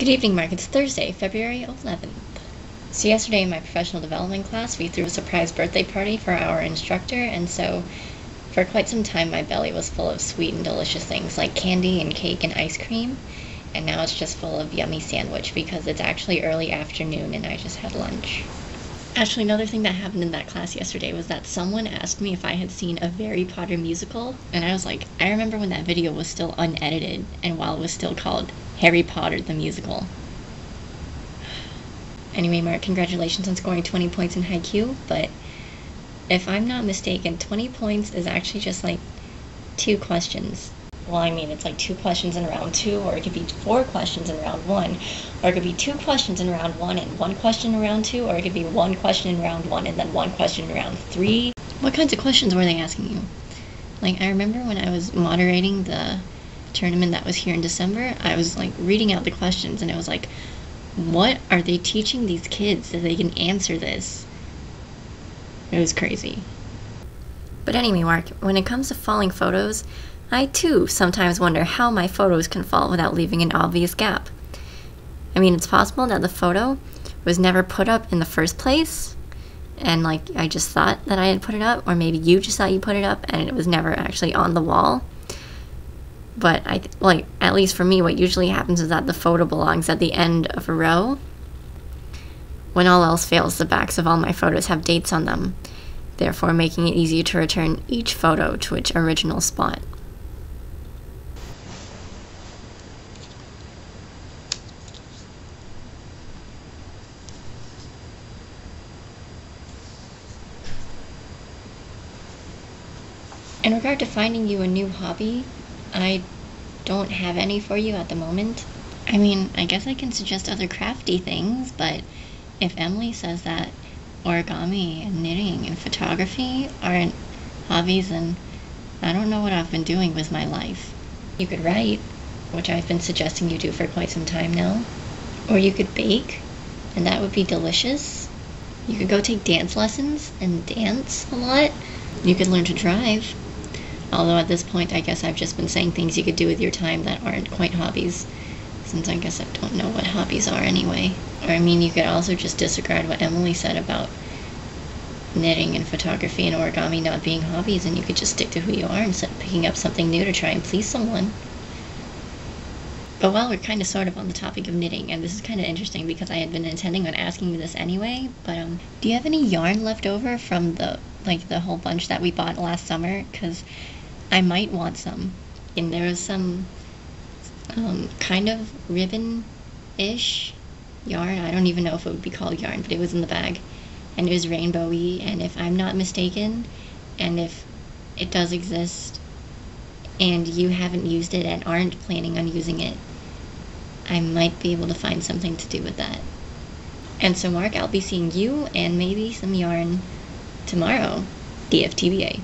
Good evening, Mark. It's Thursday, February 11th. So yesterday in my professional development class, we threw a surprise birthday party for our instructor, and so for quite some time my belly was full of sweet and delicious things like candy and cake and ice cream, and now it's just full of yummy sandwich because it's actually early afternoon and I just had lunch. Actually, another thing that happened in that class yesterday was that someone asked me if I had seen a Harry Potter musical, and I was like, I remember when that video was still unedited and while it was still called Harry Potter the Musical. Anyway, Mark, congratulations on scoring 20 points in Haikyuu, but if I'm not mistaken, 20 points is actually just like 2 questions. Well, I mean, it's like 2 questions in round 2, or it could be 4 questions in round 1, or it could be 2 questions in round 1 and 1 question in round 2, or it could be 1 question in round 1 and then 1 question in round 3. What kinds of questions were they asking you? Like, I remember when I was moderating the tournament that was here in December, I was like reading out the questions and it was like, what are they teaching these kids that they can answer this? It was crazy. But anyway, Mark, when it comes to falling photos, I too sometimes wonder how my photos can fall without leaving an obvious gap. I mean, it's possible that the photo was never put up in the first place, and like I just thought that I had put it up, or maybe you just thought you put it up and it was never actually on the wall. But at least for me, what usually happens is that the photo belongs at the end of a row. When all else fails, the backs of all my photos have dates on them, therefore making it easier to return each photo to its original spot. In regard to finding you a new hobby, I don't have any for you at the moment. I mean, I guess I can suggest other crafty things, but if Emily says that origami and knitting and photography aren't hobbies, then I don't know what I've been doing with my life. You could write, which I've been suggesting you do for quite some time now. Or you could bake, and that would be delicious. You could go take dance lessons and dance a lot. You could learn to drive. Although at this point, I guess I've just been saying things you could do with your time that aren't quite hobbies, since I guess I don't know what hobbies are anyway. Or I mean, you could also just disregard what Emily said about knitting and photography and origami not being hobbies, and you could just stick to who you are instead of picking up something new to try and please someone. But while we're kind of sort of on the topic of knitting, and this is kind of interesting because I had been intending on asking you this anyway, but do you have any yarn left over from the whole bunch that we bought last summer? Because I might want some. And there was some kind of ribbon-ish yarn. I don't even know if it would be called yarn, but it was in the bag. And it was rainbowy, and if I'm not mistaken, and if it does exist, and you haven't used it and aren't planning on using it, I might be able to find something to do with that. And so, Mark, I'll be seeing you and maybe some yarn tomorrow. DFTBA.